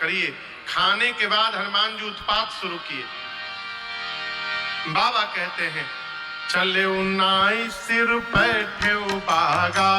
करिए। खाने के बाद हनुमान जी उत्पात शुरू किए। बाबा कहते हैं चले उन्नाई सिर बैठे बागा,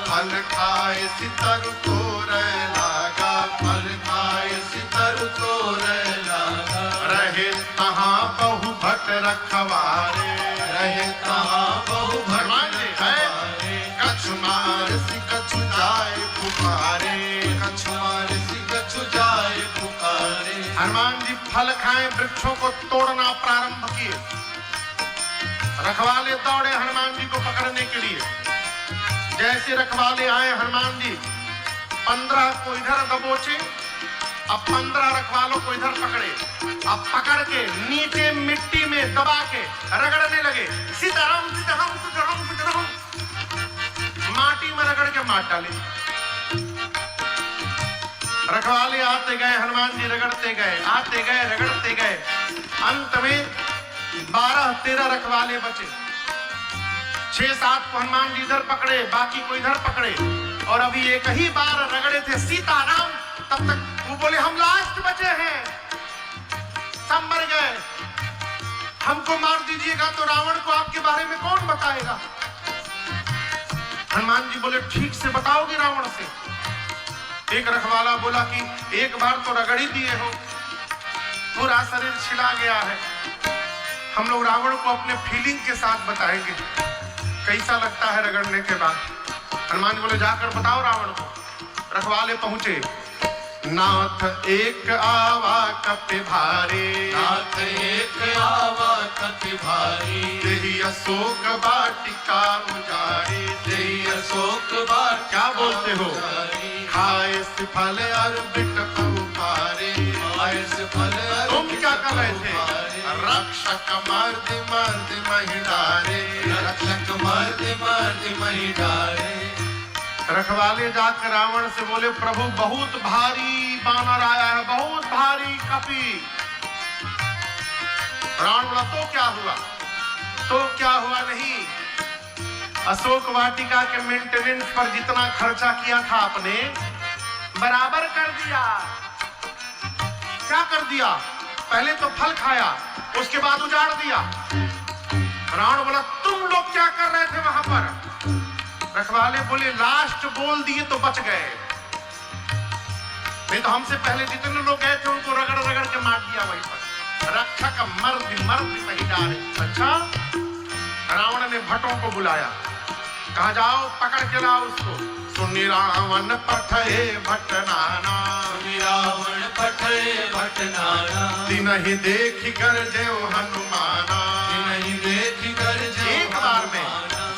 फल खाए सितर को लागा, फल खाए सितर को लागा। रहे तहाँ बहु भट रखवारे, रहे तहाँ बहु भट रखवारे। कछु मार सी कछु जाए पुकारे, कछु मार सी कछु जाए पुकारे। हनुमान जी फल खाए वृक्षों को तोड़ना प्रारंभ किए। रखवाले दौड़े हनुमान जी को पकड़ने के लिए। जैसे रखवाले आए हनुमान जी 15 को इधर दबोचे, अब 15 रखवालों को इधर पकड़े। अब पकड़ के नीचे मिट्टी में दबा के रगड़ने लगे। सीताराम सीताराम सीताराम सीताराम, माटी में रगड़ के मार डाले। रखवाले आते गए, हनुमान जी रगड़ते गए, आते गए रगड़ते गए। अंत में 12-13 रखवाले बचे। 6-7 को हनुमान जी इधर पकड़े, बाकी को इधर पकड़े। और अभी एक ही बार रगड़े थे सीताराम, तब तक वो बोले हम लास्ट बचे हैं, सब मर गए, हमको मार दीजिएगा तो रावण को आपके बारे में कौन बताएगा। हनुमान जी बोले ठीक से बताओगे रावण से। एक रखवाला बोला कि एक बार तो रगड़ ही दिए हो, पूरा शरीर छिला गया है, हम लोग रावण को अपने फीलिंग के साथ बताएंगे कैसा लगता है रगड़ने के बाद। हनुमान बोले जाकर बताओ रावण को। रखवाले पहुंचे। नाथ एक आवा कपि भारी, नाथ एक आवा कपि भारी। देहि अशोक वाटिका उजारी, देहि अशोक वाटिका। क्या बोलते हो? खाए से फल और बिटप उपारे, खाए से फल। तुम क्या कर रहे थे? रक्षक मर्द मर्द महिडारे, रक्षक मर्द मर्द महिडारे। रखवाले जाकर रावण से बोले प्रभु बहुत भारी बानर आया है, बहुत भारी कपि। रावण बोला तो क्या हुआ? तो क्या हुआ नहीं, अशोक वाटिका के मेंटेनेंस पर जितना खर्चा किया था आपने बराबर कर दिया। क्या कर दिया? पहले तो फल खाया, उसके बाद उजाड़ दिया। रावण बोला तुम लोग क्या कर रहे थे वहां पर? रखवाले बोले लास्ट बोल दिए तो बच गए, नहीं तो हमसे पहले जितने लोग गए थे उनको रगड़ रगड़ के मार दिया वहीं पर। रक्षक मर्द मर्द महिडारे। अच्छा, रावण ने भटों को बुलाया, कहा जाओ पकड़ के लाओ उसको। सुनि रावण पठे भटनाना, सुनि रावण पठे भटनाना। तिनहि देखि गरजे हनुमाना, तिनहि देखि गरजे। एक बार में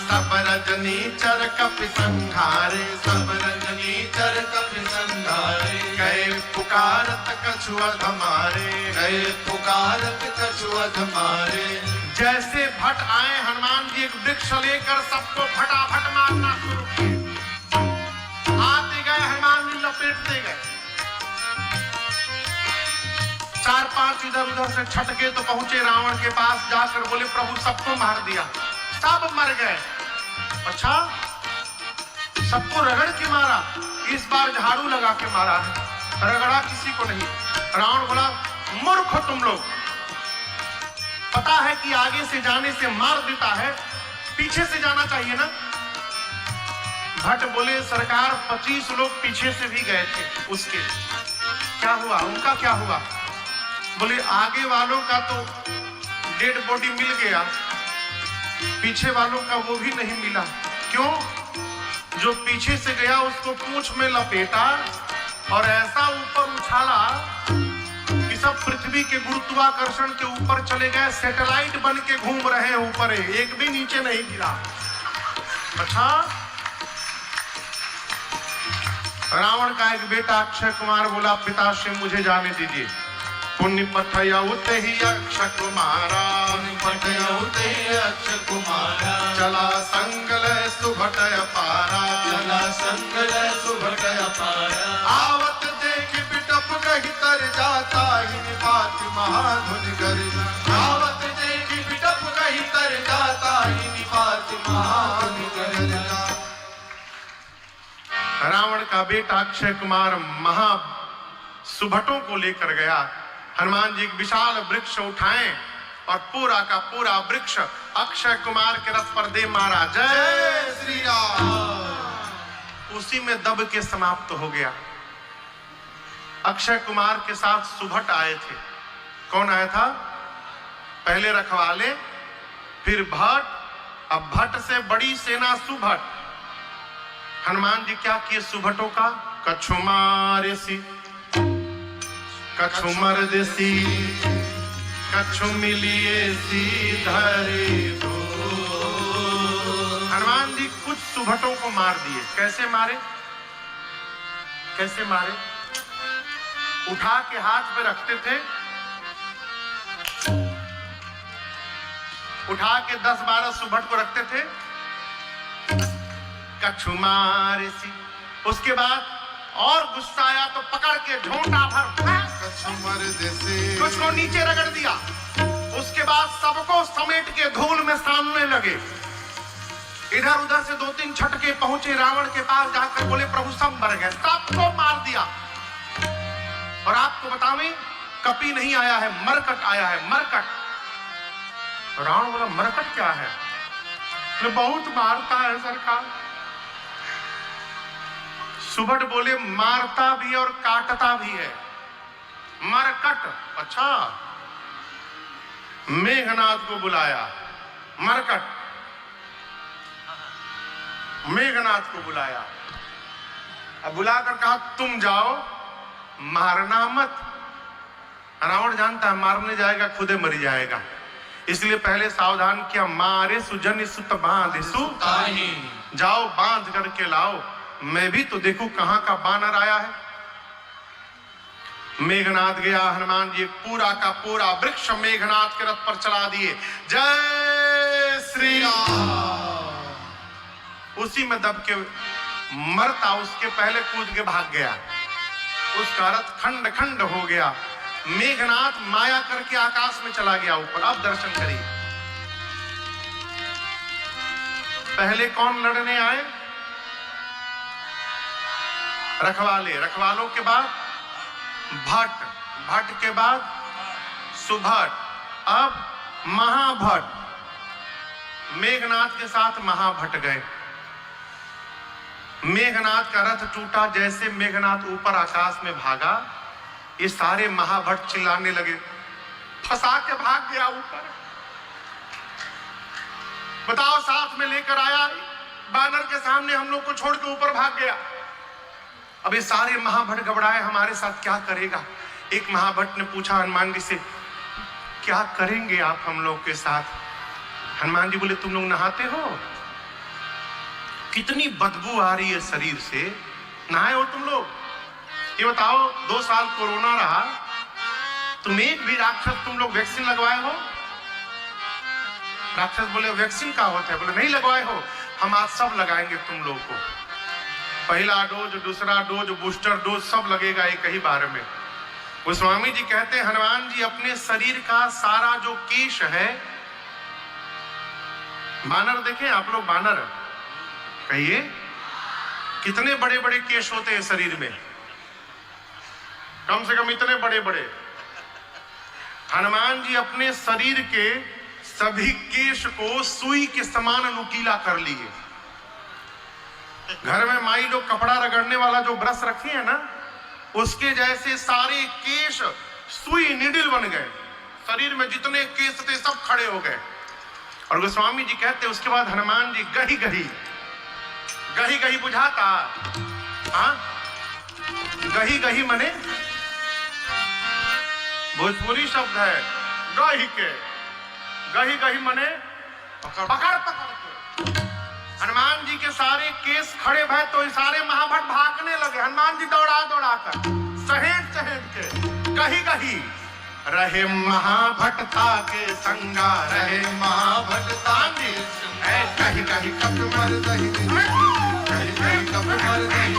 सब रजनी चर कपि संघारे, सब रजनी चर कपि संघारे। गए पुकारत कछु अधमारे, गए पुकारत कछु अधमारे। जैसे भट आए हनुमान जी एक वृक्ष लेकर सबको फटाफट मारना शुरू किए। आते गए हनुमान जी लपेटते गए। 4-5 इधर उधर से छटके तो पहुंचे रावण के पास। जाकर बोले प्रभु सबको मार दिया, सब मर गए। अच्छा, सबको रगड़ के मारा, इस बार झाड़ू लगा के मारा है, रगड़ा किसी को नहीं। रावण बोला मूर्ख हो तुम लोग, पता है कि आगे से जाने से मार देता है, पीछे से जाना चाहिए ना। भट्ट बोले सरकार 25 लोग पीछे से भी गए थे उसके, क्या हुआ? उनका क्या हुआ? बोले आगे वालों का तो डेड बॉडी मिल गया, पीछे वालों का वो भी नहीं मिला। क्यों? जो पीछे से गया उसको पूंछ में लपेटा और ऐसा ऊपर उछाला कि सब पृथ्वी के गुरुत्वाकर्षण के ऊपर चले गए, सैटेलाइट बन के घूम रहे हैं ऊपर, एक भी नीचे नहीं गिरा। अच्छा, रावण का एक बेटा अक्षय कुमार बोला पिताश्री मुझे जाने दीजिए। पुण्य पठयउते ही अक्षय कुमारा, पुण्य पठयउते ही अक्षय कुमारा। चला संगल सुभटय पारा, चला संगल सुभटय पारा। आवत देख बिटप कही तर जाता ही निपात महाधुन करी। आवत देख बिटप कही तर जाता ही निपात महाधुन करी। रावण का बेटा अक्षय कुमार महा सुभटों को लेकर गया। हनुमान जी एक विशाल वृक्ष उठाएं और पूरा का पूरा वृक्ष अक्षय कुमार के रथ पर दे मारा। जय श्री राम। उसी में दब के समाप्त हो गया। अक्षय कुमार के साथ सुभट आए थे। कौन आया था? पहले रखवाले, फिर भट्ट, अब भट्ट से बड़ी सेना सुभट। हनुमान जी क्या किए सुभटों का? कछु मारे सी, कछु मर्देसी, कछु मिलिए सी धरे दो। हनुमान जी कुछ सुभटों को मार दिए। कैसे मारे? कैसे मारे? उठा के हाथ में रखते थे, उठा के 10-12 सुभट को रखते थे, कछु मारे सी। उसके बाद और गुस्सा आया तो पकड़ के झोंटा भर कुछ को नीचे रगड़ दिया। उसके बाद सबको समेट के धूल में सामने लगे। इधर उधर से 2-3 झटके पहुंचे। रावण के पास जाकर बोले प्रभु सब मर गए, सबको मार दिया। और आपको बतावें कपी नहीं आया है, मरकट आया है, मरकट। रावण बोला मरकट क्या है? तो बहुत मारता है सरकार। सुभट बोले मारता भी और काटता भी है, मरकट। अच्छा, मेघनाथ को बुलाया, मरकट। मेघनाथ को बुलाया, अब बुलाकर कहा तुम जाओ, मारना मत। रावण जानता है मारने जाएगा खुदे मर जाएगा, इसलिए पहले सावधान किया। मारे सुजन सुत बांध सु, जाओ बांध करके लाओ, मैं भी तो देखूं कहां का बानर आया है। मेघनाथ गया। हनुमान जी पूरा का पूरा वृक्ष मेघनाथ के रथ पर चला दिए। जय श्री राम। उसी में दब के मरता उसके पहले कूद के भाग गया। उसका रथ खंड खंड हो गया। मेघनाथ माया करके आकाश में चला गया ऊपर। अब दर्शन करिए। पहले कौन लड़ने आए? रखवाले, रखवालों के बाद भट्ट, भट्ट के बाद सुभट, अब महाभट्ट। मेघनाथ के साथ महाभट्ट गए। मेघनाथ का रथ टूटा। जैसे मेघनाथ ऊपर आकाश में भागा, ये सारे महाभट्ट चिल्लाने लगे, फंसा के भाग गया ऊपर। बताओ, साथ में लेकर आया, बानर के सामने हम लोग को छोड़ के ऊपर भाग गया। अब ये सारे महाभट्ट घबराए, हमारे साथ क्या करेगा? एक महाभट्ट ने पूछा हनुमान जी से, क्या करेंगे आप हम लोग के साथ? हनुमान जी बोले तुम लोग नहाते हो? कितनी बदबू आ रही है शरीर से, नहाए हो तुम लोग? ये बताओ, 2 साल कोरोना रहा, तुम एक भी राक्षस तुम लोग वैक्सीन लगवाए हो? राक्षस बोले वैक्सीन का होता है? बोले नहीं लगवाए हो, हम आज सब लगाएंगे तुम लोग को। पहला डोज, दूसरा डोज, बूस्टर डोज सब लगेगा एक ही बार में। गोस्वामी जी कहते हैं हनुमान जी अपने शरीर का सारा जो केश है, बानर देखें आप लोग, बानर कहिए कितने बड़े बड़े केश होते हैं शरीर में, कम से कम इतने बड़े बड़े। हनुमान जी अपने शरीर के सभी केश को सुई के समान नुकीला कर लिए। घर में माई लोग कपड़ा रगड़ने वाला जो ब्रश रखी है ना, उसके जैसे सारे केश सुई निडिल बन गए। शरीर में जितने केश थे सब खड़े हो गए। और गोस्वामी जी कहते उसके बाद हनुमान जी गही गही, गही गही बुझाता, हाँ गही गही मने भोजपुरी शब्द है, गही के, गही गही मने पकड़ पकड़ के। हनुमान जी के सारे केस खड़े भय तो सारे महाभट्ट भागने लगे। हनुमान जी दौड़ा दौड़ा कर, सहेट सहेट के, गही गही रहे महाभट्ट था के संगा, रहे महाभट्ट था के संगा, कहीं कहीं कप मर दही, कहीं कहीं कप मर दही,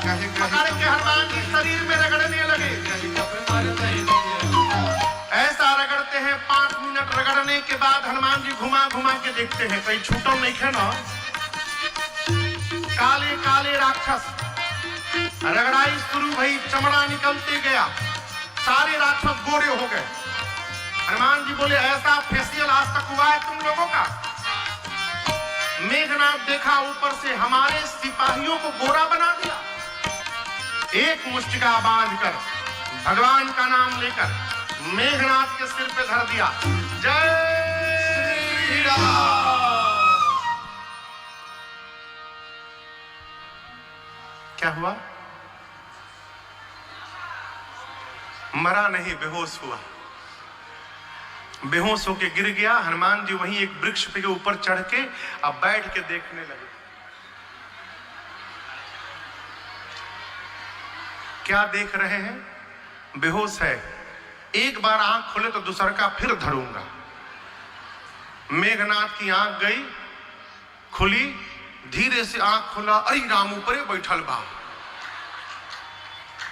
कहीं पकड़ के हनुमान जी शरीर में रगड़ने लगे, कहीं कप मर दही। ऐसा रगड़ते हैं 5 मिनट रगड़ने के बाद हनुमान जी घुमा घुमा के देखते हैं कहीं छूटो नहीं है ना। काले काले राक्षस रगड़ाई शुरू भई, चमड़ा निकलते गया, सारे राक्षस गोरे हो गए। हनुमान जी बोले ऐसा फेशियल आज तक हुआ है तुम लोगों का? मेघनाथ देखा ऊपर से हमारे सिपाहियों को गोरा बना दिया। एक मुष्टिका बांधकर भगवान का नाम लेकर मेघनाथ के सिर पे धर दिया। जय श्री राम। क्या हुआ? मरा नहीं, बेहोश हुआ। बेहोश होके गिर गया। हनुमान जी वहीं एक वृक्ष के ऊपर चढ़ के अब बैठ के देखने लगे। क्या देख रहे हैं? बेहोश है, एक बार आंख खोले तो दूसरा का फिर धरूंगा। मेघनाथ की आंख गई, खुली, धीरे से आंख खोला, अरे राम ऊपरे बैठल बा।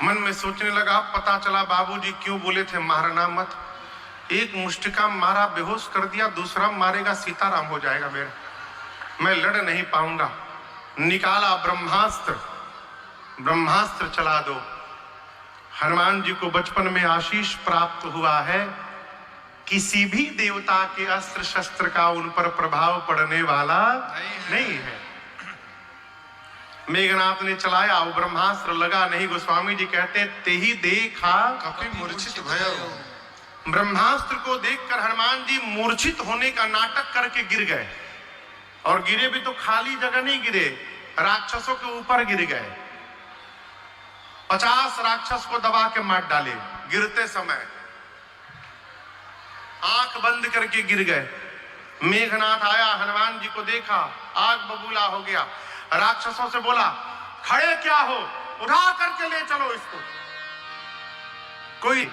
मन में सोचने लगा, पता चला बाबूजी क्यों बोले थे मारना मत। एक मुष्टिका मारा, बेहोश कर दिया, दूसरा मारेगा सीताराम हो जाएगा मेरा, मैं लड़ नहीं पाऊंगा। निकाला ब्रह्मास्त्र, ब्रह्मास्त्र चला दो। हनुमान जी को बचपन में आशीष प्राप्त हुआ है, किसी भी देवता के अस्त्र शस्त्र का उन पर प्रभाव पड़ने वाला नहीं है। मेघनाथ ने चलाया, वो ब्रह्मास्त्र लगा नहीं। गोस्वामी जी कहते ते ही देखा कपि मूर्छित भयो। ब्रह्मास्त्र को देखकर हनुमान जी मूर्छित होने का नाटक करके गिर गए, और गिरे भी तो खाली जगह नहीं गिरे, राक्षसों के ऊपर गिर गए। 50 राक्षस को दबा के मार डाले गिरते समय, आंख बंद करके गिर गए। मेघनाथ आया, हनुमान जी को देखा, आग बबूला हो गया। राक्षसों से बोला, खड़े क्या हो, उठा करके ले चलो इसको। कोई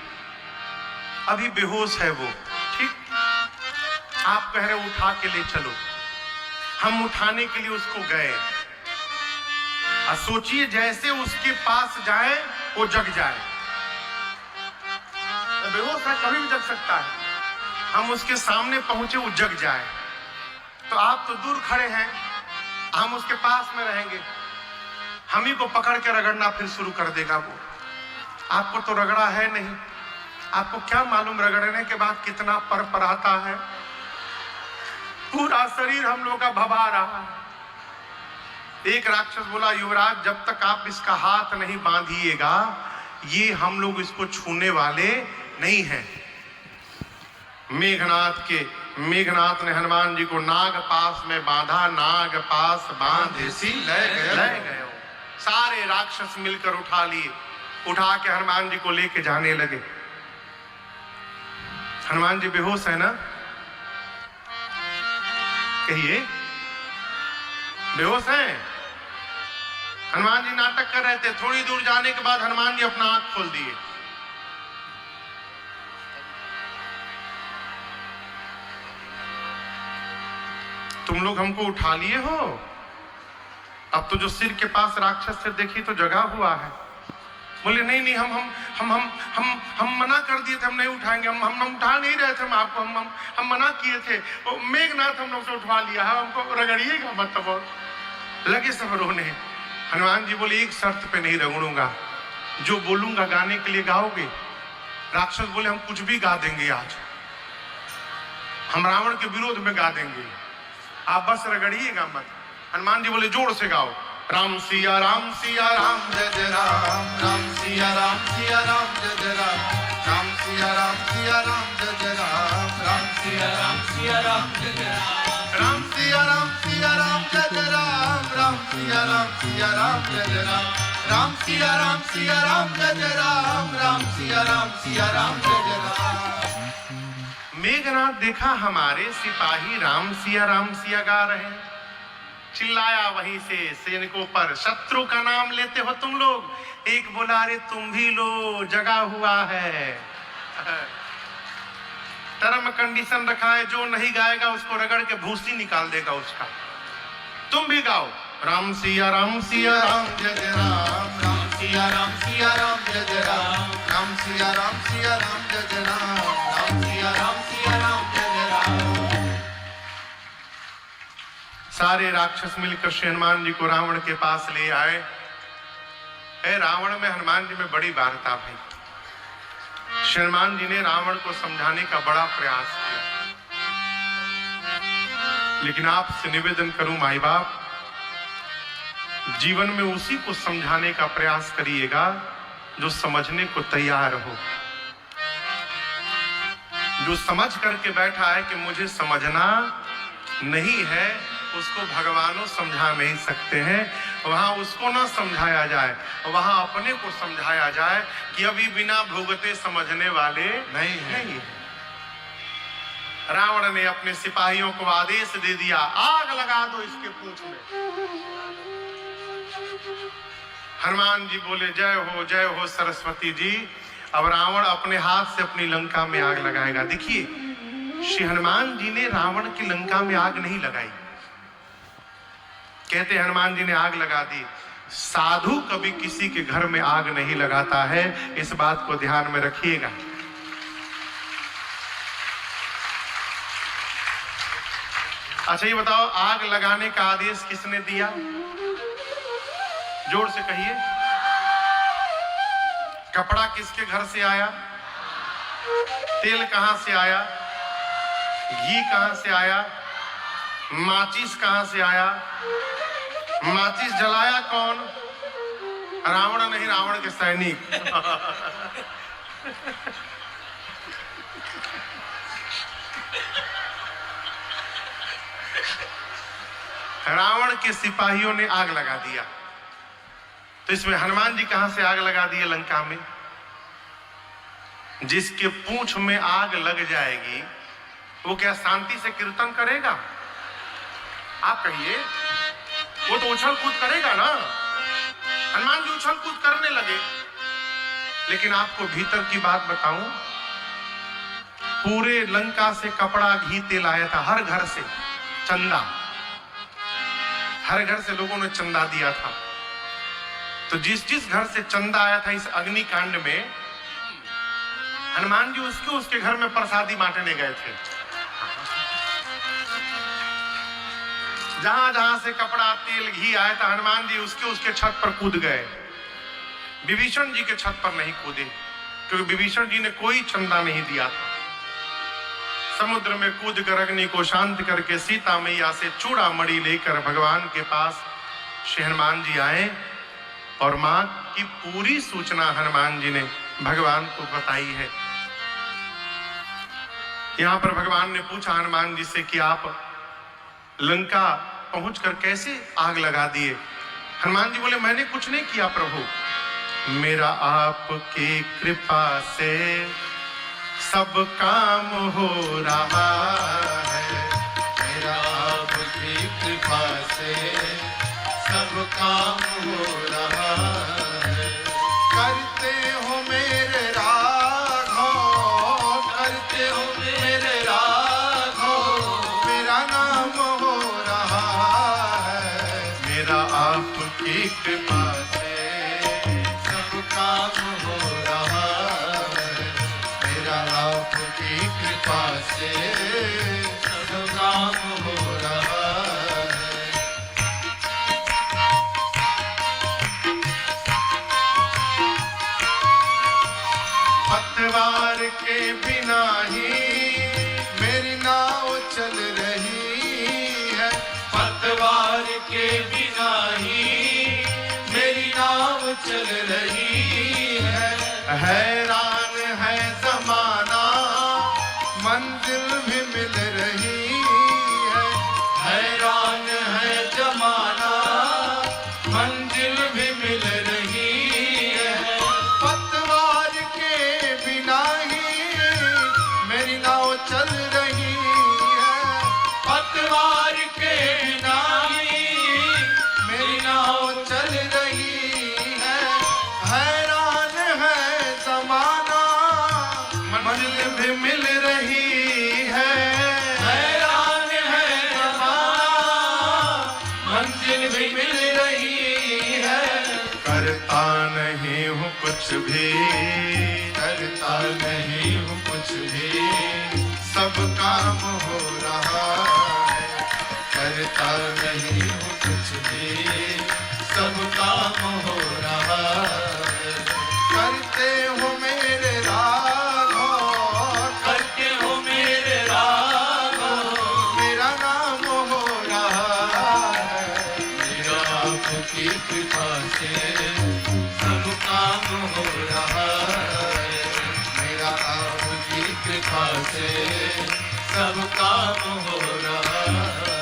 अभी बेहोश है वो, ठीक, आप कह रहे उठा के ले चलो। हम उठाने के लिए उसको गए, सोचिए जैसे उसके पास जाए वो जग जाए। बेहोश है, कभी भी जग सकता है। हम उसके सामने पहुंचे, वो जग जाए, तो आप तो दूर खड़े हैं, हम उसके पास में रहेंगे, हम ही को पकड़ के रगड़ना फिर शुरू कर देगा वो। आपको तो रगड़ा है नहीं, आपको क्या मालूम रगड़ने के बाद कितना पर आता है। पूरा शरीर हम लोग का भभा रहा है। एक राक्षस बोला, युवराज जब तक आप इसका हाथ नहीं बांधिएगा, ये हम लोग इसको छूने वाले नहीं हैं। मेघनाथ ने हनुमान जी को नाग पास में बांधा, नाग पास बांधे सी ले गए। सारे राक्षस मिलकर उठा लिए, उठा के हनुमान जी को लेके जाने लगे। हनुमान जी बेहोश है ना, कहिए बेहोश है। हनुमान जी नाटक कर रहे थे, थोड़ी दूर जाने के बाद हनुमान जी अपना आंख खोल दिए। तुम लोग हमको उठा लिए हो, अब तो जो सिर के पास राक्षस से देखी तो जगा हुआ है। बोले नहीं हम मना कर दिए थे, हम नहीं उठाएंगे, हम उठा नहीं रहे थे, हम आपको हम मना किए थे। मेघनाथ हम लोग से उठवा लिया है, हमको रगड़िएगा मतलब। लगे सब रोने। हनुमान जी बोले एक शर्त पे नहीं रगड़ूंगा, जो बोलूंगा गाने के लिए गाओगे। राक्षस बोले हम कुछ भी गा देंगे, आज हम रावण के विरोध में गा देंगे, आप बस रगड़िएगा मत। हनुमान जी बोले जोर से गाओ, राम सिया राम सिया राम जय जय राम, राम सिया राम सिया राम जय जय राम, राम सिया राम सिया राम जय जय राम, राम सिया राम सिया राम जय जय राम, राम सिया राम सिया राम जय जय राम, राम सिया राम सिया राम जय जय राम, राम सिया राम सिया राम जय जय राम, राम सिया राम सिया राम जय जय राम। मेघनाथ देखा हमारे सिपाही राम सिया गा रहे हैं, चिल्लाया वहीं से सैनिकों पर, शत्रु का नाम लेते हो तुम लोग। एक बोला अरे तुम भी लो, जगा हुआ है। टर्म कंडीशन रखा है, जो नहीं गाएगा उसको रगड़ के भूसी निकाल देगा उसका। तुम भी गाओ, राम सिया राम जय जय राम, राम सिया राम जय जय राम, राम सिया राम जय जय राम, राम सिया राम जय जय राम। सारे राक्षस मिलकर श्री हनुमान जी को रावण के पास ले आए। रावण में हनुमान जी में बड़ी वार्ता भाई। श्री हनुमान जी ने रावण को समझाने का बड़ा प्रयास किया, लेकिन आपसे निवेदन करूं माई बाप, जीवन में उसी को समझाने का प्रयास करिएगा जो समझने को तैयार हो। जो समझ करके बैठा है कि मुझे समझना नहीं है, उसको भगवानों समझा नहीं सकते हैं। वहां उसको ना समझाया जाए, वहां अपने को समझाया जाए कि अभी बिना भुगते समझने वाले नहीं है। रावण ने अपने सिपाहियों को आदेश दे दिया, आग लगा दो इसके पूंछ में। हनुमान जी बोले, जय हो सरस्वती जी। अब रावण अपने हाथ से अपनी लंका में आग लगाएगा। देखिए, श्री हनुमान जी ने रावण की लंका में आग नहीं लगाई। कहते हनुमान जी ने आग लगा दी। साधु कभी किसी के घर में आग नहीं लगाता है, इस बात को ध्यान में रखिएगा। अच्छा ये बताओ, आग लगाने का आदेश किसने दिया? जोर से कहिए। कपड़ा किसके घर से आया? तेल कहां से आया? घी कहां से आया? माचिस कहां से आया? माचिस जलाया कौन? रावण नहीं, रावण के सैनिक। रावण के सिपाहियों ने आग लगा दिया। तो इसमें हनुमान जी कहां से आग लगा दिए लंका में? जिसके पूंछ में आग लग जाएगी वो क्या शांति से कीर्तन करेगा? आप कहिए, वो तो उछल कूद करेगा ना। हनुमान जी उछल कूद करने लगे। लेकिन आपको भीतर की बात बताऊं, पूरे लंका से कपड़ा घी तेल आया था, हर घर से चंदा, हर घर से लोगों ने चंदा दिया था। तो जिस जिस घर से चंदा आया था इस अग्निकांड में, हनुमान जी उसके घर में प्रसादी बांटने गए थे। जहां जहां से कपड़ा तेल घी आया था, हनुमान जी उसके छत पर कूद गए। विभीषण जी के छत पर नहीं कूदे, क्योंकि विभीषण जी ने कोई चंदा नहीं दिया था। समुद्र में कूद कर अग्नि को शांत करके सीता मैया से चूड़ा मणि लेकर भगवान के पास श्री हनुमान जी आए और मां की पूरी सूचना हनुमान जी ने भगवान को बताई है। यहां पर भगवान ने पूछा हनुमान जी से कि आप लंका पहुंचकर कैसे आग लगा दिए? हनुमान जी बोले, मैंने कुछ नहीं किया प्रभु, मेरा आपकी कृपा से सब काम हो रहा है। मेरा आपकी कृपा से सब काम हो रहा है। करते हो मेरे राघव, करते हो मेरे राघव, मेरा नाम हो रहा है। मेरा आपकी कृपा से सब काम हो रहा है। मेरा आपकी कृपा से सब काम हो रहा है। पतवार के बिना ही मेरी नाव चल रही है। पतवार के बिना ही मेरी नाव चल रही है। हैरान है जमाना, मंजिल भी मिल रही है। हैरान है जमाना, मंजिल भी मिल रही है। पतवार के बिना ही मेरी नाव चल रही है। पतवार के बिना ही मेरी नाव चल रही है। हैरान है जमाना, मंजिल भी मिल रही है। हैरान है जमाना, मंजिल भी मिल रही है। करता नहीं हूँ कुछ भी, करता नहीं हूँ कुछ भी, सब काम हो रहा है। करता नहीं हूँ कुछ भी, सब काम हो रहा है। से सब काम हो रहा है। मेरा आपकी कृपा से सब काम हो रहा है।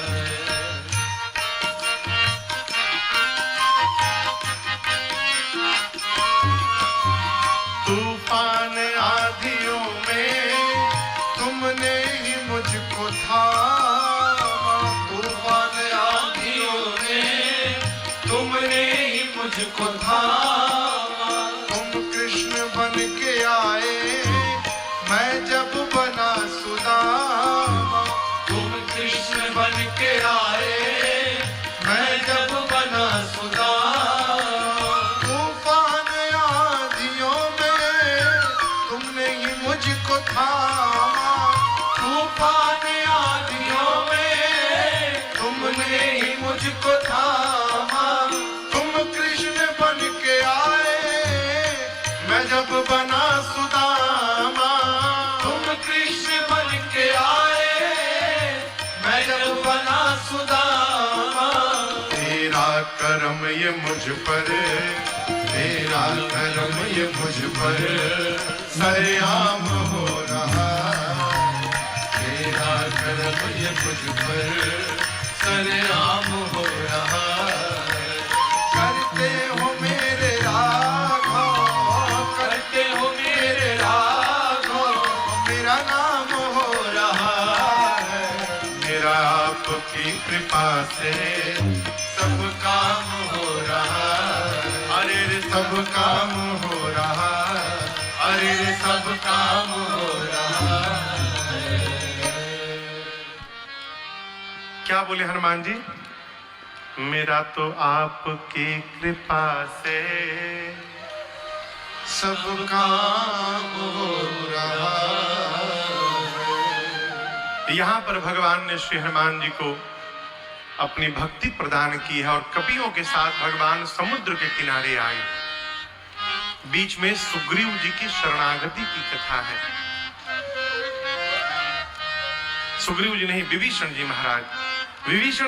तूफान आंधियों में तुमने ही मुझको थामा। तूफान आंधियों में तुमने ही मुझको थामा। तुम कृष्ण बन के आए मैं जब बना सुदामा। तुम कृष्ण बन के आए मैं जब बना सुदामा। तूफान आंधियों में तुमने ही मुझको थामा। तूफान आंधियों में तुमने ही मुझको थामा। तुम कृष्ण बन के आए मैं जब बना सुदामा। तुम कृष्ण बन के आए मैं जब बना सुदामा। तेरा करम ये मुझ पर, तेरा करम ये मुझ पर सरेआम हो रहा। तेरा करम ये मुझ पर सरेआम हो रहा। करते हो मेरे राघव, करते हो मेरे राघव, मेरा नाम हो रहा है। मेरा आपकी कृपा से सब काम हो रहा है। अरे रे सब काम हो रहा है। अरे रे सब काम हो रहा है। क्या बोले हनुमान जी? मेरा तो आपकी कृपा से सब काम हो रहा है। यहाँ पर भगवान ने श्री हनुमान जी को अपनी भक्ति प्रदान की है और कपियों के साथ भगवान समुद्र के किनारे आए। बीच में सुग्रीव जी की शरणागति की कथा है। सुग्रीव जी नहीं, विभीषण जी महाराज। विभीषण